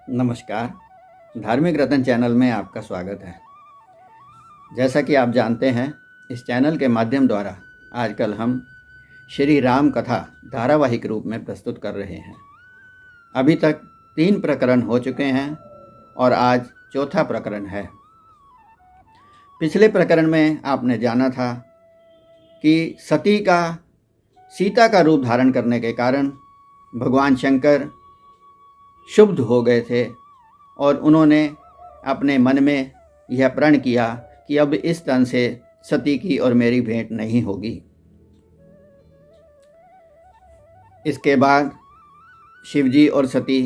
नमस्कार। धार्मिक रतन चैनल में आपका स्वागत है। जैसा कि आप जानते हैं, इस चैनल के माध्यम द्वारा आजकल हम श्री राम कथा धारावाहिक रूप में प्रस्तुत कर रहे हैं। अभी तक 3 प्रकरण हो चुके हैं और आज चौथा प्रकरण है। पिछले प्रकरण में आपने जाना था कि सती का सीता का रूप धारण करने के कारण भगवान शंकर क्षुब्ध हो गए थे और उन्होंने अपने मन में यह प्रण किया कि अब इस तन से सती की और मेरी भेंट नहीं होगी। इसके बाद शिवजी और सती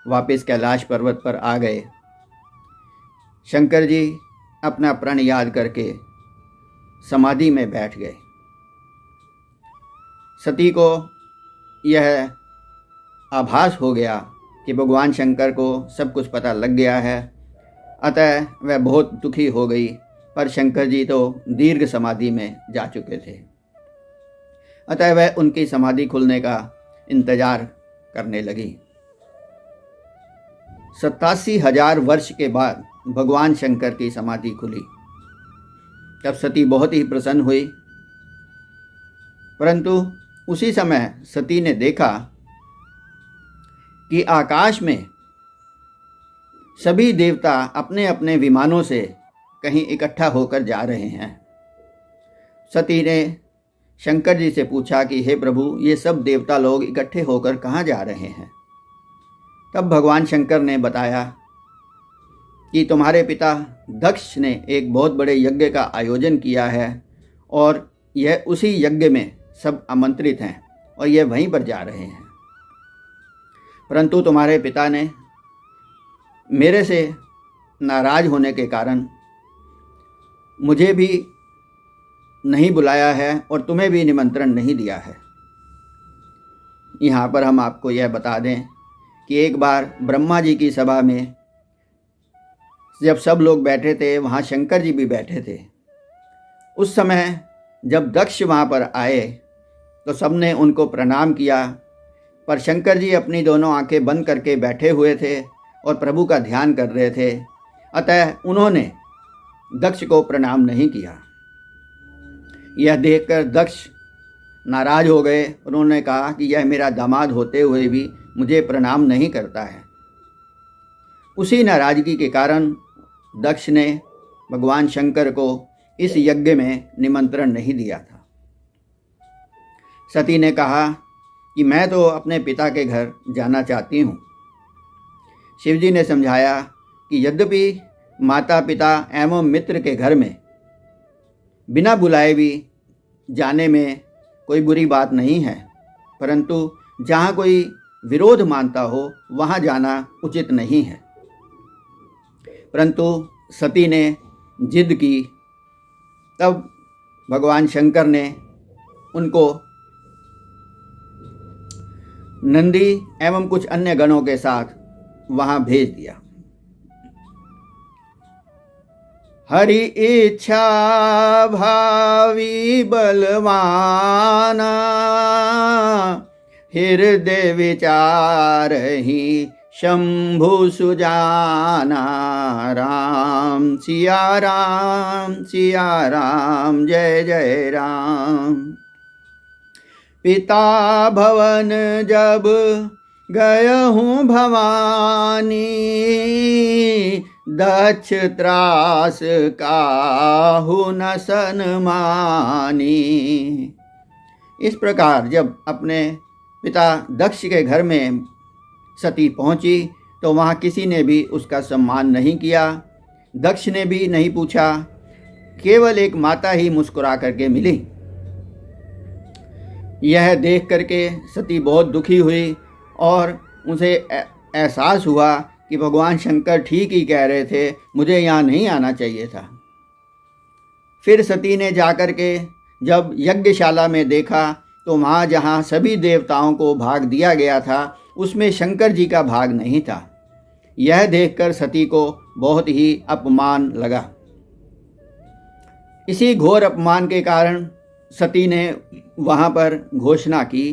वापस कैलाश पर्वत पर आ गए। शंकर जी अपना प्रण याद करके समाधि में बैठ गए। सती को यह आभास हो गया कि भगवान शंकर को सब कुछ पता लग गया है, अतः वह बहुत दुखी हो गई। पर शंकर जी तो दीर्घ समाधि में जा चुके थे, अतः वह उनकी समाधि खुलने का इंतजार करने लगी। 87,000 वर्ष के बाद भगवान शंकर की समाधि खुली। तब सती बहुत ही प्रसन्न हुई, परंतु उसी समय सती ने देखा कि आकाश में सभी देवता अपने अपने विमानों से कहीं इकट्ठा होकर जा रहे हैं। सती ने शंकर जी से पूछा कि हे प्रभु, ये सब देवता लोग इकट्ठे होकर कहाँ जा रहे हैं? तब भगवान शंकर ने बताया कि तुम्हारे पिता दक्ष ने एक बहुत बड़े यज्ञ का आयोजन किया है और यह उसी यज्ञ में सब आमंत्रित हैं और यह वहीं पर जा रहे हैं। परंतु तुम्हारे पिता ने मेरे से नाराज होने के कारण मुझे भी नहीं बुलाया है और तुम्हें भी निमंत्रण नहीं दिया है। यहाँ पर हम आपको यह बता दें कि एक बार ब्रह्मा जी की सभा में जब सब लोग बैठे थे, वहाँ शंकर जी भी बैठे थे। उस समय जब दक्ष वहाँ पर आए तो सबने उनको प्रणाम किया, पर शंकर जी अपनी दोनों आंखें बंद करके बैठे हुए थे और प्रभु का ध्यान कर रहे थे, अतः उन्होंने दक्ष को प्रणाम नहीं किया। यह देखकर दक्ष नाराज हो गए। उन्होंने कहा कि यह मेरा दामाद होते हुए भी मुझे प्रणाम नहीं करता है। उसी नाराजगी के कारण दक्ष ने भगवान शंकर को इस यज्ञ में निमंत्रण नहीं दिया था। सती ने कहा कि मैं तो अपने पिता के घर जाना चाहती हूँ। शिवजी ने समझाया कि यद्यपि माता पिता एवं मित्र के घर में बिना बुलाए भी जाने में कोई बुरी बात नहीं है, परंतु जहाँ कोई विरोध मानता हो वहाँ जाना उचित नहीं है। परंतु सती ने जिद की। तब भगवान शंकर ने उनको नंदी एवं कुछ अन्य गणों के साथ वहां भेज दिया। हरि इच्छा भावी बलवाना, हृदय विचार ही शंभु सुजाना। राम सिया राम जय जय राम। पिता भवन जब गयहूँ भवानी, दक्ष त्रास काहू न सनमानी। इस प्रकार जब अपने पिता दक्ष के घर में सती पहुँची तो वहाँ किसी ने भी उसका सम्मान नहीं किया। दक्ष ने भी नहीं पूछा, केवल एक माता ही मुस्कुरा करके मिली। यह देख करके सती बहुत दुखी हुई और उसे एहसास हुआ कि भगवान शंकर ठीक ही कह रहे थे, मुझे यहाँ नहीं आना चाहिए था। फिर सती ने जाकर के जब यज्ञशाला में देखा तो वहाँ जहाँ सभी देवताओं को भाग दिया गया था उसमें शंकर जी का भाग नहीं था। यह देखकर सती को बहुत ही अपमान लगा। इसी घोर अपमान के कारण सती ने वहाँ पर घोषणा की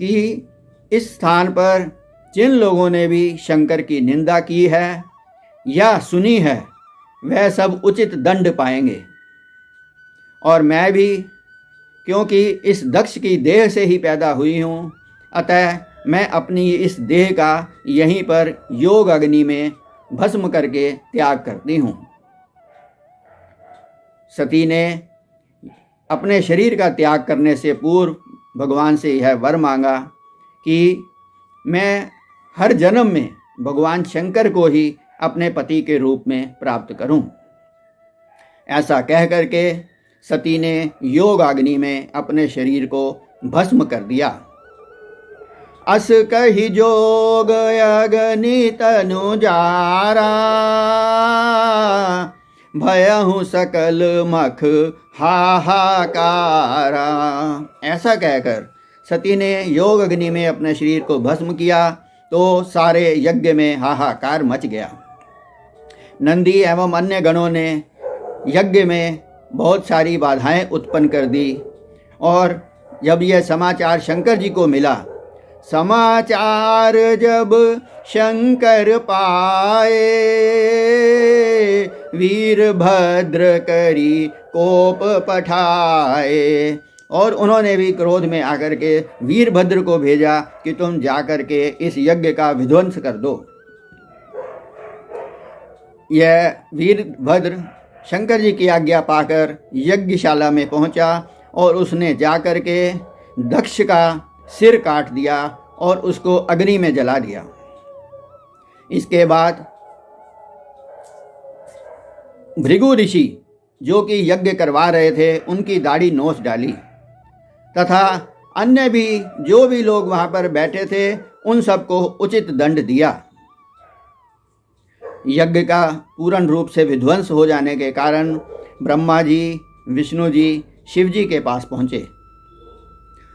कि इस स्थान पर जिन लोगों ने भी शंकर की निंदा की है या सुनी है वह सब उचित दंड पाएंगे। और मैं भी, क्योंकि इस दक्ष की देह से ही पैदा हुई हूँ, अतः मैं अपनी इस देह का यहीं पर योग अग्नि में भस्म करके त्याग करती हूँ। सती ने अपने शरीर का त्याग करने से पूर्व भगवान से यह वर मांगा कि मैं हर जन्म में भगवान शंकर को ही अपने पति के रूप में प्राप्त करूं। ऐसा कह करके सती ने योग अग्नि में अपने शरीर को भस्म कर दिया। अस कही जोग अग्नि तनु जारा, भयहु सकल मख हाहाकारा। ऐसा कहकर सती ने योग अग्नि में अपने शरीर को भस्म किया तो सारे यज्ञ में हाहाकार मच गया। नंदी एवं अन्य गणों ने यज्ञ में बहुत सारी बाधाएं उत्पन्न कर दी। और जब यह समाचार शंकर जी को मिला, समाचार जब शंकर पाए, वीरभद्र करी कोप पठाए। और उन्होंने भी क्रोध में आकर के वीरभद्र को भेजा कि तुम जाकर के इस यज्ञ का विध्वंस कर दो। यह वीरभद्र शंकर जी की आज्ञा पाकर यज्ञशाला में पहुंचा और उसने जाकर के दक्ष का सिर काट दिया और उसको अग्नि में जला दिया। इसके बाद भृगु ऋषि जो कि यज्ञ करवा रहे थे उनकी दाढ़ी नोच डाली तथा अन्य भी जो भी लोग वहां पर बैठे थे उन सबको उचित दंड दिया। यज्ञ का पूर्ण रूप से विध्वंस हो जाने के कारण ब्रह्मा जी, विष्णु जी शिव जी के पास पहुँचे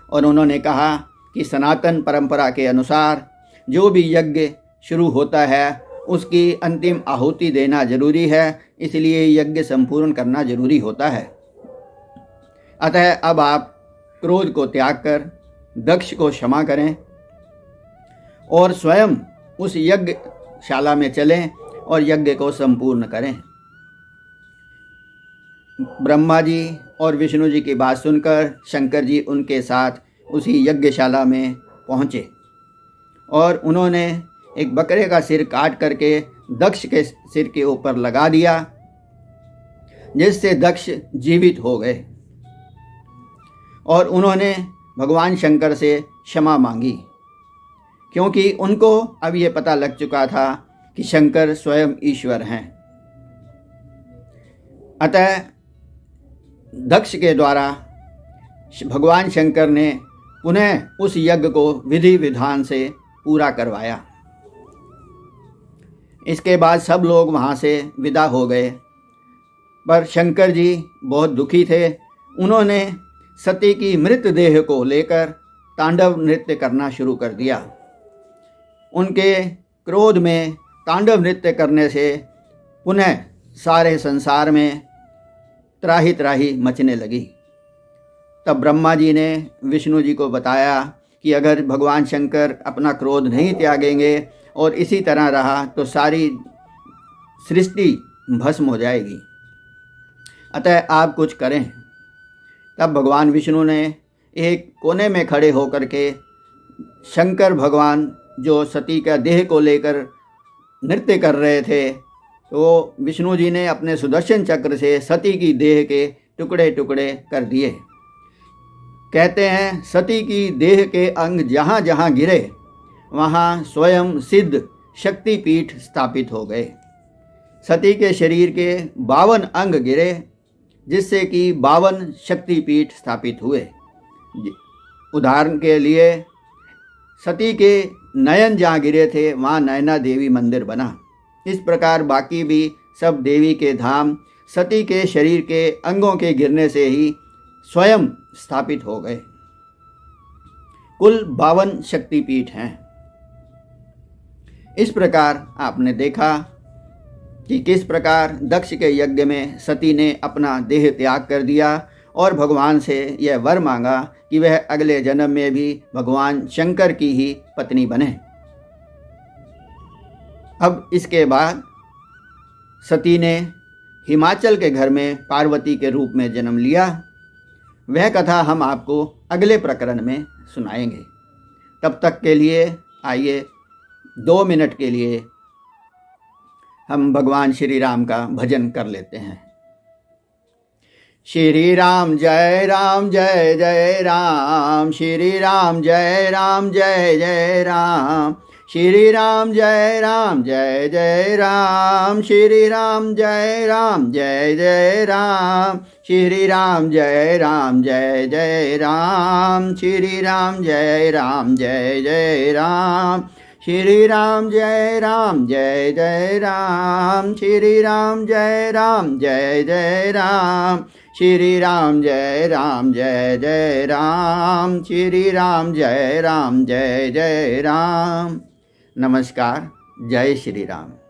और उन्होंने कहा कि सनातन परंपरा के अनुसार जो भी यज्ञ शुरू होता है उसकी अंतिम आहुति देना जरूरी है, इसलिए यज्ञ संपूर्ण करना जरूरी होता है। अतः अब आप क्रोध को त्याग कर दक्ष को क्षमा करें और स्वयं उस यज्ञशाला में चलें और यज्ञ को संपूर्ण करें। ब्रह्मा जी और विष्णु जी की बात सुनकर शंकर जी उनके साथ उसी यज्ञशाला में पहुँचे और उन्होंने एक बकरे का सिर काट करके दक्ष के सिर के ऊपर लगा दिया, जिससे दक्ष जीवित हो गए। और उन्होंने भगवान शंकर से क्षमा मांगी, क्योंकि उनको अब ये पता लग चुका था कि शंकर स्वयं ईश्वर हैं। अतः दक्ष के द्वारा भगवान शंकर ने पुनः उस यज्ञ को विधि विधान से पूरा करवाया। इसके बाद सब लोग वहाँ से विदा हो गए, पर शंकर जी बहुत दुखी थे। उन्होंने सती की मृत देह को लेकर तांडव नृत्य करना शुरू कर दिया। उनके क्रोध में तांडव नृत्य करने से पुनः सारे संसार में त्राही त्राही मचने लगी। तब ब्रह्मा जी ने विष्णु जी को बताया कि अगर भगवान शंकर अपना क्रोध नहीं त्यागेंगे और इसी तरह रहा तो सारी सृष्टि भस्म हो जाएगी, अतः आप कुछ करें। तब भगवान विष्णु ने एक कोने में खड़े होकर के शंकर भगवान जो सती का देह को लेकर नृत्य कर रहे थे, तो विष्णु जी ने अपने सुदर्शन चक्र से सती की देह के टुकड़े टुकड़े कर दिए। कहते हैं सती की देह के अंग जहाँ जहाँ गिरे वहाँ स्वयं सिद्ध शक्तिपीठ स्थापित हो गए। सती के शरीर के 52 अंग गिरे, जिससे कि 52 शक्तिपीठ स्थापित हुए। उदाहरण के लिए सती के नयन जहाँ गिरे थे वहाँ नयना देवी मंदिर बना। इस प्रकार बाकी भी सब देवी के धाम सती के शरीर के अंगों के गिरने से ही स्वयं स्थापित हो गए। कुल 52 शक्तिपीठ हैं। इस प्रकार आपने देखा कि किस प्रकार दक्ष के यज्ञ में सती ने अपना देह त्याग कर दिया और भगवान से यह वर मांगा कि वह अगले जन्म में भी भगवान शंकर की ही पत्नी बने। अब इसके बाद सती ने हिमाचल के घर में पार्वती के रूप में जन्म लिया। वह कथा हम आपको अगले प्रकरण में सुनाएंगे। तब तक के लिए आइए 2 मिनट के लिए हम भगवान श्री राम का भजन कर लेते हैं। श्री राम जय राम जय जय राम, श्री राम जय राम जय जय राम, श्री राम जय राम जय जय राम, श्री राम जय राम जय जय राम, श्री राम जय राम जय जय राम, श्री राम जय राम जय जय राम, श्री राम जय राम जय जय राम, श्री राम जय राम जय जय राम, श्री राम जय राम जय जय राम, श्री राम जय राम जय जय राम। नमस्कार। जय श्री राम।